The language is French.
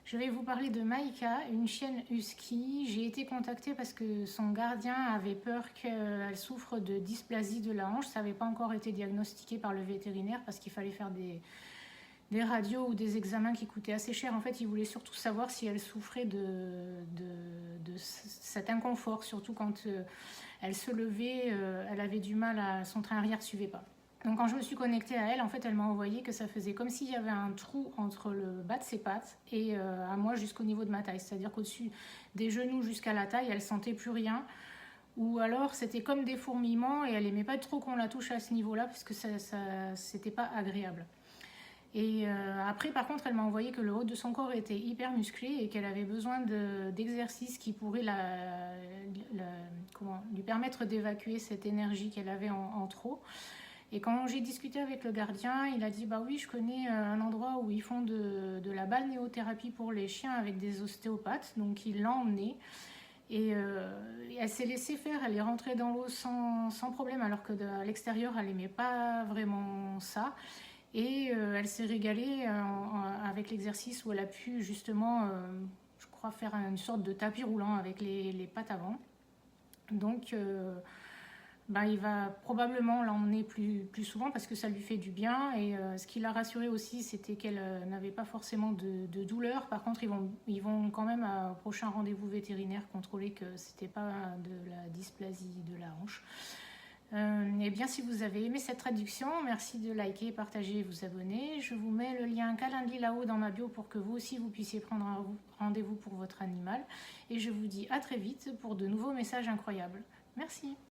Je vais vous parler de Maïka, une chienne husky. J'ai été contactée parce que son gardien avait peur qu'elle souffre de dysplasie de la hanche. Ça n'avait pas encore été diagnostiqué par le vétérinaire parce qu'il fallait faire des radios ou des examens qui coûtaient assez cher. En fait, il voulait surtout savoir si elle souffrait de cet inconfort, surtout quand elle se levait, elle avait du mal son train arrière ne suivait pas. Donc quand je me suis connectée à elle, en fait, elle m'a envoyé que ça faisait comme s'il y avait un trou entre le bas de ses pattes et à moi jusqu'au niveau de ma taille. C'est-à-dire qu'au-dessus des genoux jusqu'à la taille, elle sentait plus rien. Ou alors c'était comme des fourmillements et elle aimait pas trop qu'on la touche à ce niveau-là parce que ça c'était pas agréable. Et après, par contre, elle m'a envoyé que le haut de son corps était hyper musclé et qu'elle avait besoin d'exercices qui pourraient lui permettre d'évacuer cette énergie qu'elle avait en trop. Et quand j'ai discuté avec le gardien, il a dit bah oui, je connais un endroit où ils font de la balnéothérapie pour les chiens avec des ostéopathes. Donc il l'a emmenée et elle s'est laissée faire. Elle est rentrée dans l'eau sans problème, alors que à l'extérieur, elle n'aimait pas vraiment ça. Et elle s'est régalée avec l'exercice où elle a pu justement, je crois, faire une sorte de tapis roulant avec les pattes avant. Donc il va probablement l'emmener plus souvent parce que ça lui fait du bien. Et ce qui l'a rassurée aussi, c'était qu'elle n'avait pas forcément de douleur. Par contre, ils vont quand même au prochain rendez-vous vétérinaire contrôler que c'était pas de la dysplasie de la hanche. Et bien, si vous avez aimé cette traduction, merci de liker, partager et vous abonner. Je vous mets le lien Calendly là-haut dans ma bio pour que vous aussi vous puissiez prendre un rendez-vous pour votre animal. Et je vous dis à très vite pour de nouveaux messages incroyables. Merci.